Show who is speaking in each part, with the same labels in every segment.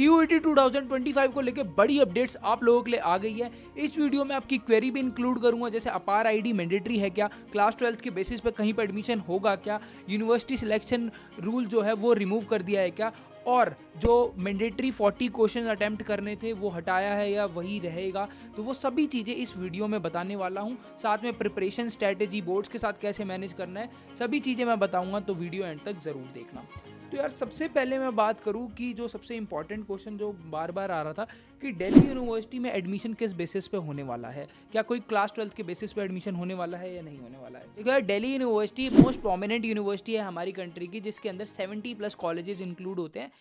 Speaker 1: CUET 2025 को लेकर बड़ी अपडेट्स आप लोगों के लिए आ गई है। इस वीडियो में आपकी क्वेरी भी इंक्लूड करूंगा, जैसे अपार आईडी मैंडेटरी है क्या, क्लास 12 के बेसिस पे कहीं पर एडमिशन होगा क्या, यूनिवर्सिटी सिलेक्शन रूल जो है वो रिमूव कर दिया है क्या, और जो मैंडेटरी 40 क्वेश्चन अटेम्प्ट करने थे वो हटाया है या वही रहेगा। तो वो सभी चीज़ें इस वीडियो में बताने वाला हूँ। साथ में प्रिपरेशन स्ट्रेटेजी, बोर्ड्स के साथ कैसे मैनेज करना है, सभी चीज़ें मैं बताऊंगा, तो वीडियो एंड तक ज़रूर देखना। तो यार सबसे पहले मैं बात करूं कि जो सबसे इंपॉर्टेंट क्वेश्चन जो बार बार आ रहा था कि दिल्ली यूनिवर्सिटी में एडमिशन किस बेसिस पे होने वाला है, क्या कोई क्लास 12 के बेसिस पे एडमिशन होने वाला है या नहीं होने वाला है। देखो यार, Delhi university most prominent university है हमारी कंट्री की, जिसके अंदर 70+ कॉलेजेस इंक्लूड होते हैं।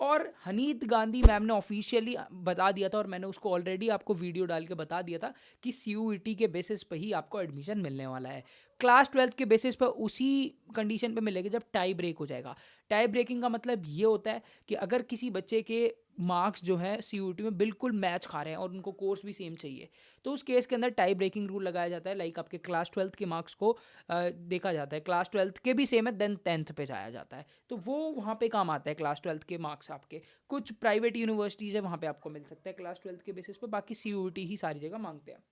Speaker 1: और हनीत गांधी मैम ने ऑफिशियली बता दिया था, और मैंने उसको ऑलरेडी आपको वीडियो डाल के बता दिया था कि CUET के बेसिस पे ही आपको एडमिशन मिलने वाला है। क्लास 12 के बेसिस पे उसी कंडीशन पे मिलेगा जब टाई ब्रेक हो जाएगा। टाई ब्रेकिंग का मतलब ये होता है कि अगर किसी बच्चे के मार्क्स जो है CUET में बिल्कुल मैच खा रहे हैं और उनको कोर्स भी सेम चाहिए, तो उस केस के अंदर टाई ब्रेकिंग रूल लगाया जाता है। लाइक आपके क्लास 12 के मार्क्स को देखा जाता है, क्लास 12 के भी सेम है, देन 10th पे जाया जाता है, तो वो वहाँ पे काम आता है। क्लास 12 के मार्क्स आपके कुछ प्राइवेट यूनिवर्सिटीज़ है वहाँ पे आपको मिल सकता है क्लास 12 के बेसिस पे, बाकी CUET ही सारी जगह मांगते हैं।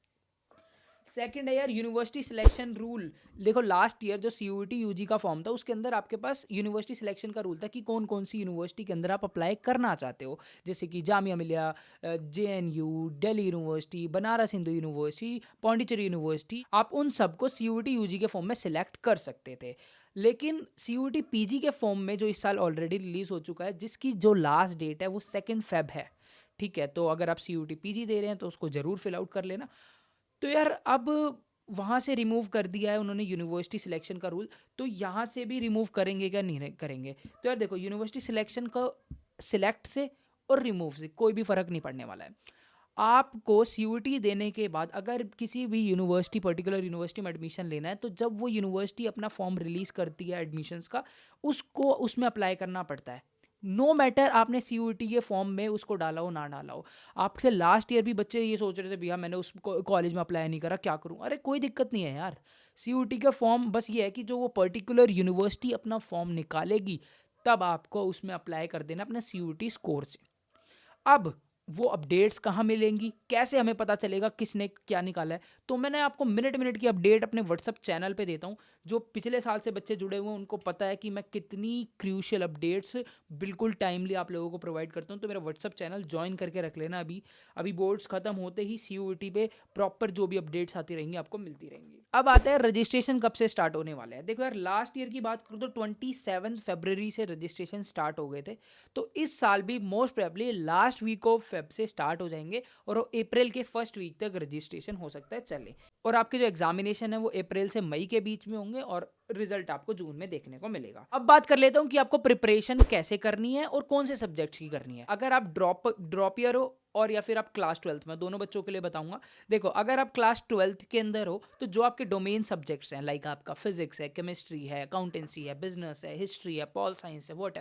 Speaker 1: सेकंड है यार यूनिवर्सिटी सिलेक्शन रूल। देखो लास्ट ईयर जो CUET UG का फॉर्म था उसके अंदर आपके पास यूनिवर्सिटी सिलेक्शन का रूल था कि कौन कौन सी यूनिवर्सिटी के अंदर आप अप्लाई करना चाहते हो, जैसे कि Jamia Millia, JNU, Delhi university, Banaras Hindu university, Pondicherry university, आप उन सबको CUET UG के फॉर्म में सिलेक्ट कर सकते थे। लेकिन CUET PG के फॉर्म में जो इस साल ऑलरेडी रिलीज हो चुका है, जिसकी जो लास्ट डेट है वो 2 Feb है, ठीक है। तो अगर आप CUET PG दे रहे हैं तो उसको ज़रूर फिल आउट कर लेना। तो यार अब वहाँ से रिमूव कर दिया है उन्होंने यूनिवर्सिटी सिलेक्शन का रूल, तो यहाँ से भी रिमूव करेंगे क्या नहीं करेंगे। तो यार देखो, यूनिवर्सिटी सिलेक्शन का सिलेक्ट से और रिमूव से कोई भी फ़र्क नहीं पड़ने वाला है। आपको CUET देने के बाद अगर किसी भी यूनिवर्सिटी, पर्टिकुलर यूनिवर्सिटी में एडमिशन लेना है, तो जब वो यूनिवर्सिटी अपना फॉर्म रिलीज़ करती है एडमिशन्स का, उसको उसमें अप्लाई करना पड़ता है। नो मैटर आपने CUET के फॉर्म में उसको डाला हो ना डाला हो। आपसे लास्ट ईयर भी बच्चे ये सोच रहे थे भैया मैंने उस कॉलेज में अप्लाई नहीं करा, क्या करूं। अरे कोई दिक्कत नहीं है यार, CUET का फॉर्म बस ये है कि जो वो पर्टिकुलर यूनिवर्सिटी अपना फॉर्म निकालेगी तब आपको उसमें अप्लाई कर देना अपने CUET स्कोर से। अब वो अपडेट्स कहाँ मिलेंगी, कैसे हमें पता चलेगा किसने क्या निकाला है, तो मैंने आपको मिनट मिनट की अपडेट अपने व्हाट्सअप चैनल पे देता हूँ। जो पिछले साल से बच्चे जुड़े हुए हैं उनको पता है कि मैं कितनी क्रूशियल अपडेट्स बिल्कुल टाइमली आप लोगों को प्रोवाइड करता हूँ। तो मेरा व्हाट्सअप चैनल ज्वाइन करके रख लेना। अभी अभी बोर्ड्स खत्म होते ही CUET पे प्रॉपर जो भी अपडेट्स आती रहेंगी आपको मिलती रहेंगी। अब आता है रजिस्ट्रेशन कब से स्टार्ट होने वाला है। देखो यार, लास्ट ईयर की बात करूँ तो 27 फरवरी से रजिस्ट्रेशन स्टार्ट हो गए थे, तो इस साल भी most probably last week of Feb से स्टार्ट हो जाएंगे और अप्रैल के फर्स्ट वीक तक रजिस्ट्रेशन हो सकता है चले। और आपके जो एग्जामिनेशन है वो अप्रैल से मई के बीच में होंगे और रिजल्ट आपको जून में देखने को मिलेगा। अब बात कर लेता हूँ कि आपको प्रिपरेशन कैसे करनी है और कौन से सब्जेक्ट्स की करनी है। अगर आप ड्रॉप ईयर हो और या फिर आप क्लास 12 में, दोनों बच्चों के लिए बताऊंगा। देखो, अगर आप क्लास 12 के अंदर हो तो जो आपके डोमेन सब्जेक्ट्स हैं, लाइक आपका फिजिक्स है, केमिस्ट्री है, अकाउंटेंसी है, बिजनेस है, हिस्ट्री है, पॉल साइंस है, वॉट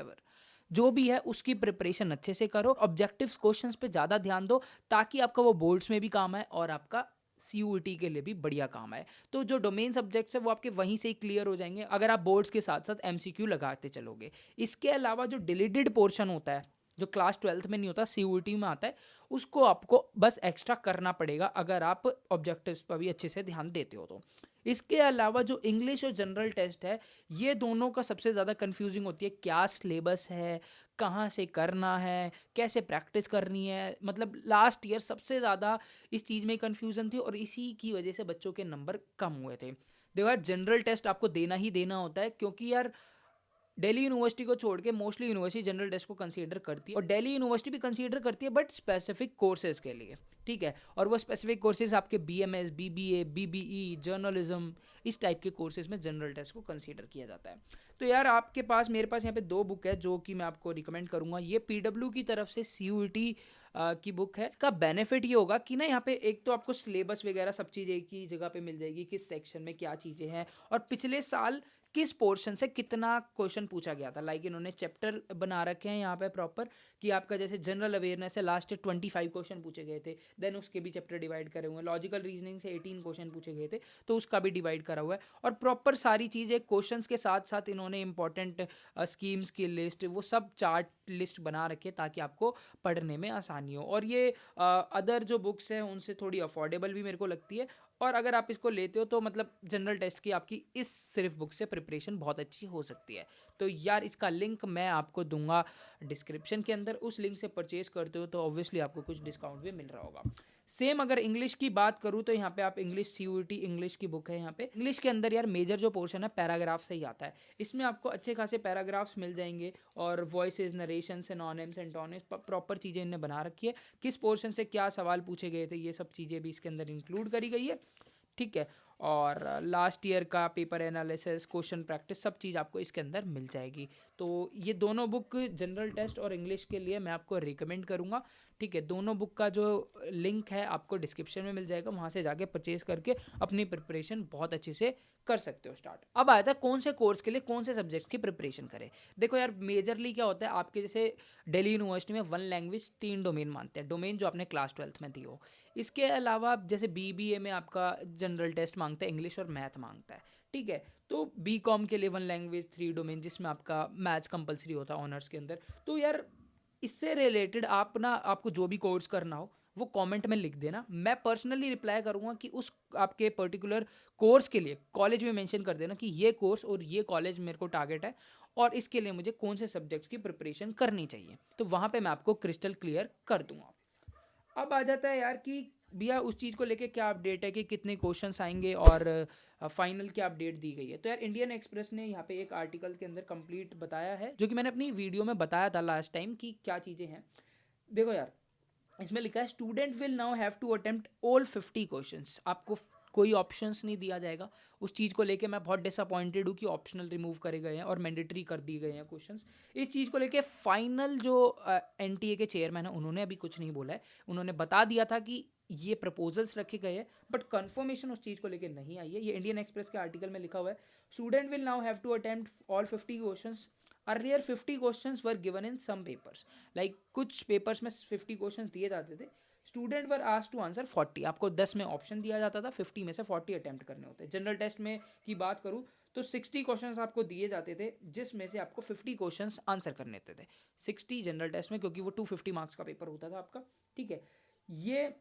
Speaker 1: जो भी है उसकी प्रिपरेशन अच्छे से करो। ऑब्जेक्टिव्स क्वेश्चंस पे ज़्यादा ध्यान दो ताकि आपका वो बोर्ड्स में भी काम आए और आपका CUET के लिए भी बढ़िया काम आए। तो जो डोमेन सब्जेक्ट्स है वो आपके वहीं से ही क्लियर हो जाएंगे अगर आप बोर्ड्स के साथ साथ MCQ लगाते चलोगे। इसके अलावा जो डिलीटेड पोर्शन होता है, जो क्लास 12 में नहीं होता, CUET में आता है, उसको आपको बस एक्स्ट्रा करना पड़ेगा अगर आप ऑब्जेक्टिव्स पर भी अच्छे से ध्यान देते हो तो। इसके अलावा जो इंग्लिश और जनरल टेस्ट है, ये दोनों का सबसे ज़्यादा कंफ्यूजिंग होती है। क्या सिलेबस है, कहाँ से करना है, कैसे प्रैक्टिस करनी है। मतलब लास्ट ईयर सबसे ज़्यादा इस चीज़ में कंफ्यूजन थी और इसी की वजह से बच्चों के नंबर कम हुए थे। देखो यार, जनरल टेस्ट आपको देना ही देना होता है, क्योंकि यार दिल्ली यूनिवर्सिटी को छोड़ के मोस्टली यूनिवर्सिटी जनरल टेस्ट को कंसीडर करती है, और दिल्ली यूनिवर्सिटी भी कंसीडर करती है बट स्पेसिफिक कोर्सेज के लिए, ठीक है। और वो स्पेसिफिक कोर्सेज आपके BMS, BBA, BBE, जर्नलिज्म, इस टाइप के कोर्सेज में जनरल टेस्ट को कंसीडर किया जाता है। तो यार आपके पास, मेरे पास यहाँ पे 2 बुक है जो कि मैं आपको रिकमेंड करूँगा। ये PW की तरफ से CUET की बुक है। इसका बेनिफिट ये होगा कि ना यहाँ पे एक तो आपको सिलेबस वगैरह सब चीज़ एक ही जगह पे मिल जाएगी, किस सेक्शन में क्या चीज़ें हैं, और पिछले साल किस पोर्शन से कितना क्वेश्चन पूछा गया था। लाइक इन्होंने चैप्टर बना रखे हैं यहाँ पे प्रॉपर कि आपका जैसे जनरल अवेयरनेस है, लास्ट 25 क्वेश्चन पूछे गए थे, देन उसके भी चैप्टर डिवाइड करे हुए हैं। लॉजिकल रीजनिंग से 18 क्वेश्चन पूछे गए थे, तो उसका भी डिवाइड करा हुआ है। और प्रॉपर सारी चीज़ें क्वेश्चंस के साथ साथ इन्होंने इंपॉर्टेंट स्कीम्स की लिस्ट, वो सब चार्ट लिस्ट बना रखे ताकि आपको पढ़ने में आसानी हो। और ये अदर जो बुक्स हैं उनसे थोड़ी अफोर्डेबल भी मेरे को लगती है। और अगर आप इसको लेते हो तो मतलब जनरल टेस्ट की आपकी इस सिर्फ बुक से प्रिपरेशन बहुत अच्छी हो सकती है। तो यार इसका लिंक मैं आपको दूंगा डिस्क्रिप्शन के अंदर, उस लिंक से परचेज करते हो तो ऑब्वियसली आपको कुछ डिस्काउंट भी मिल रहा होगा। सेम अगर इंग्लिश की बात करूँ तो यहाँ पे आप इंग्लिश सीयूईटी इंग्लिश की बुक है। यहाँ पे इंग्लिश के अंदर यार मेजर जो पोर्शन है पैराग्राफ से ही आता है। इसमें आपको अच्छे खासे पैराग्राफ्स मिल जाएंगे और voices, narration, synonyms, antonyms, proper चीज़ें इन्हें बना रखी है। किस पोर्शन से क्या सवाल पूछे गए थे ये सब चीज़ें भी इसके अंदर इंक्लूड करी गई है, ठीक है। और लास्ट ईयर का पेपर एनालिसिस, क्वेश्चन प्रैक्टिस, सब चीज़ आपको इसके अंदर मिल जाएगी। तो ये दोनों बुक जनरल टेस्ट और इंग्लिश के लिए मैं आपको रिकमेंड करूँगा, ठीक है। दोनों बुक का जो लिंक है आपको डिस्क्रिप्शन में मिल जाएगा, वहाँ से जाके परचेज करके अपनी प्रिपरेशन बहुत अच्छे से कर सकते हो स्टार्ट। अब आता है कौन से कोर्स के लिए कौन से सब्जेक्ट्स की प्रिपरेशन करें। देखो यार मेजरली क्या होता है आपके जैसे दिल्ली यूनिवर्सिटी में 1 लैंग्वेज 3 डोमेन मानते हैं, डोमेन जो आपने क्लास 12th में दी हो। इसके अलावा जैसे बीबीए में आपका जनरल टेस्ट मांगता है, इंग्लिश और मैथ मांगता है, ठीक है। तो बीकॉम के लिए 1 लैंग्वेज 3 डोमेन जिसमें आपका मैथ्स कंपलसरी होता है ऑनर्स के अंदर। तो यार इससे रिलेटेड आप ना आपको जो भी कोर्स करना हो वो कमेंट में लिख देना, मैं पर्सनली रिप्लाई करूँगा कि उस आपके पर्टिकुलर कोर्स के लिए कॉलेज में मेंशन कर देना कि ये कोर्स और ये कॉलेज मेरे को टारगेट है और इसके लिए मुझे कौन से सब्जेक्ट्स की प्रिपरेशन करनी चाहिए, तो वहाँ पे मैं आपको क्रिस्टल क्लियर कर दूंगा। अब आ जाता है यार कि भैया उस चीज़ को लेके क्या अपडेट है कि कितने क्वेश्चंस आएंगे और फाइनल क्या अपडेट दी गई है। तो यार इंडियन एक्सप्रेस ने यहाँ पे एक आर्टिकल के अंदर कंप्लीट बताया है, जो कि मैंने अपनी वीडियो में बताया था लास्ट टाइम कि क्या चीज़ें हैं। देखो यार इसमें लिखा है student will now have to attempt all 50 questions. आपको कोई ऑप्शंस नहीं दिया जाएगा। उस चीज़ को लेके मैं बहुत डिसअपॉइंटेड हूँ कि ऑप्शनल रिमूव करे गए हैं और मैंडेटरी कर दिए गए हैं क्वेश्चंस। इस चीज़ को लेके फाइनल जो एनटीए के चेयरमैन है उन्होंने अभी कुछ नहीं बोला है। उन्होंने बता दिया था कि ये प्रपोजल्स रखे गए हैं बट कंफर्मेशन उस चीज़ को लेके नहीं आई है। ये इंडियन एक्सप्रेस के आर्टिकल में लिखा हुआ है student will now have to attempt all 50 questions. Earlier 50 questions were given in some papers. Like कुछ पेपर्स में 50 क्वेश्चंस दिए जाते थे, student were asked to answer 40। आपको 10 में ऑप्शन दिया जाता था, 50 में से 40 अटेम्प्ट करने होते। जनरल टेस्ट में की बात करूँ तो 60 क्वेश्चंस आपको दिए जाते थे जिसमें से आपको 50 क्वेश्चंस आंसर करने होते थे। 60 जनरल टेस्ट में, क्योंकि वो 250 मार्क्स का पेपर होता था आपका, ठीक है। ये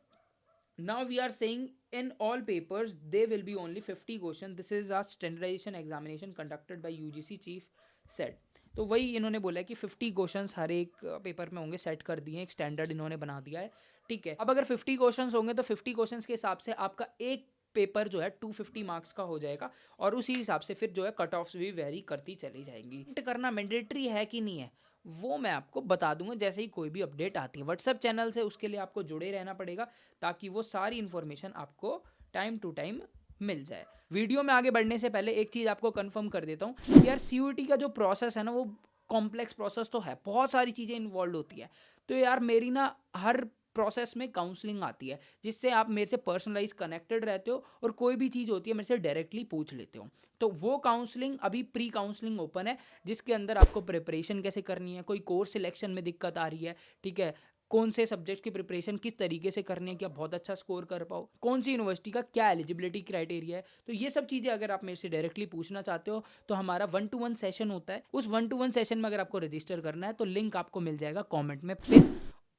Speaker 1: now we are saying in all papers they will be only 50 questions. This is a standardization examination conducted by UGC chief said. तो वही इन्होंने बोला है कि 50 क्वेश्चंस हर एक पेपर में होंगे, सेट कर दिए, एक स्टैंडर्ड इन्होंने बना दिया है, ठीक है। अब अगर 50 क्वेश्चंस होंगे तो 50 क्वेश्चंस के हिसाब से आपका एक पेपर जो है 250 मार्क्स का हो जाएगा और उसी हिसाब से फिर जो है कट ऑफ्स भी वेरी करती चली जाएंगी। करना मैंडेटरी है कि नहीं है वो मैं आपको बता दूंगा जैसे ही कोई भी अपडेट आती है व्हाट्सएप चैनल से। उसके लिए आपको जुड़े रहना पड़ेगा ताकि वो सारी इन्फॉर्मेशन आपको टाइम टू टाइम मिल जाए। वीडियो में आगे बढ़ने से पहले एक चीज़ आपको कंफर्म कर देता हूँ कि यार सीयूईटी का जो प्रोसेस है ना वो कॉम्प्लेक्स प्रोसेस तो है, बहुत सारी चीज़ें इन्वॉल्व होती है। तो यार मेरी ना हर प्रोसेस में काउंसलिंग आती है जिससे आप मेरे से पर्सनलाइज कनेक्टेड रहते हो और कोई भी चीज़ होती है मेरे से डायरेक्टली पूछ लेते हो। तो वो काउंसलिंग अभी प्री काउंसलिंग ओपन है जिसके अंदर आपको प्रिपरेशन कैसे करनी है, कोई कोर्स सिलेक्शन में दिक्कत आ रही है, ठीक है, कौन से सब्जेक्ट की प्रिपरेशन किस तरीके से करनी है कि आप बहुत अच्छा स्कोर कर पाओ, कौन सी यूनिवर्सिटी का क्या एलिजिबिलिटी क्राइटेरिया है। तो ये सब चीज़ें अगर आप मेरे से डायरेक्टली पूछना चाहते हो तो हमारा 1-to-1 सेशन होता है। उस 1-to-1 सेशन में अगर आपको रजिस्टर करना है तो लिंक आपको मिल जाएगा कॉमेंट में, फिर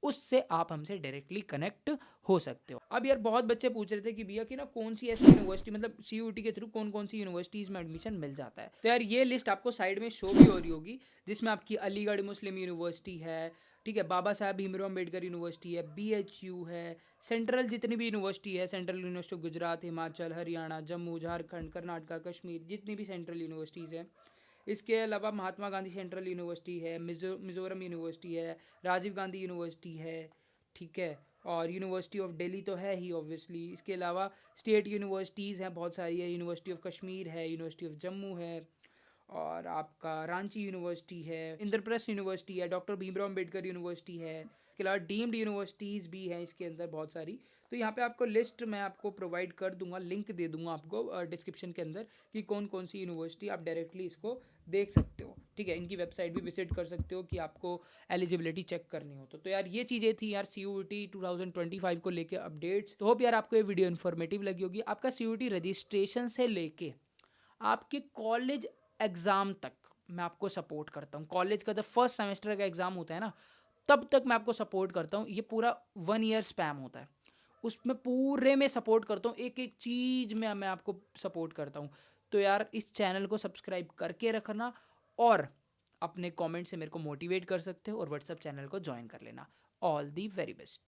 Speaker 1: उससे आप हमसे डायरेक्टली कनेक्ट हो सकते हो। अब यार बहुत बच्चे पूछ रहे थे कि भैया कि ना कौन सी ऐसी यूनिवर्सिटी मतलब सीयूईटी के थ्रू कौन कौन सी यूनिवर्सिटीज़ में एडमिशन मिल जाता है। तो यार ये लिस्ट आपको साइड में शो भी हो रही होगी जिसमें आपकी अलीगढ़ मुस्लिम यूनिवर्सिटी है, ठीक है, बाबा साहब भीमराव अम्बेडकर यूनिवर्सिटी है, बीएचयू है, सेंट्रल जितनी भी यूनिवर्सिटी है, central university of Gujarat, Himachal, Haryana, Jammu, Jharkhand, Karnataka, Kashmir, जितनी भी सेंट्रल यूनिवर्सिटीज़ हैं। इसके अलावा महात्मा गांधी सेंट्रल यूनिवर्सिटी है, मिजोरम यूनिवर्सिटी है, राजीव गांधी यूनिवर्सिटी है, ठीक है, और यूनिवर्सिटी ऑफ दिल्ली तो है ही ऑब्वियसली। इसके अलावा स्टेट यूनिवर्सिटीज़ हैं बहुत सारी है, यूनिवर्सिटी ऑफ कश्मीर है, यूनिवर्सिटी ऑफ जम्मू है, और आपका रांची यूनिवर्सिटी है, इंद्रप्रस्थ यूनिवर्सिटी है, डॉक्टर भीमराव अम्बेडकर यूनिवर्सिटी है, इसके अलावा डीम्ड यूनिवर्सिटीज़ भी हैं इसके अंदर बहुत सारी। तो यहाँ पे आपको लिस्ट मैं आपको प्रोवाइड कर दूंगा, लिंक दे दूंगा आपको डिस्क्रिप्शन के अंदर कि कौन कौन सी यूनिवर्सिटी, आप डायरेक्टली इसको देख सकते हो। ठीक है, इनकी वेबसाइट भी विजिट कर सकते हो कि आपको एलिजिबिलिटी चेक करनी हो तो यार ये चीज़ें थी यार CUET 2025 को लेके अपडेट्स। तो होप यार आपको ये वीडियो इन्फॉर्मेटिव लगी होगी। आपका CUET रजिस्ट्रेशन से लेके आपके कॉलेज एग्ज़ाम तक मैं आपको सपोर्ट करता हूँ। कॉलेज का जब फर्स्ट सेमेस्टर का एग्ज़ाम होता है ना, तब तक मैं आपको सपोर्ट करता हूँ। ये पूरा 1 ईयर स्पैम होता है, उसमें पूरे में सपोर्ट करता हूँ, एक एक चीज़ में मैं आपको सपोर्ट करता हूँ। तो यार इस चैनल को सब्सक्राइब करके रखना और अपने कमेंट से मेरे को मोटिवेट कर सकते हो और व्हाट्सएप चैनल को ज्वाइन कर लेना। All the very best.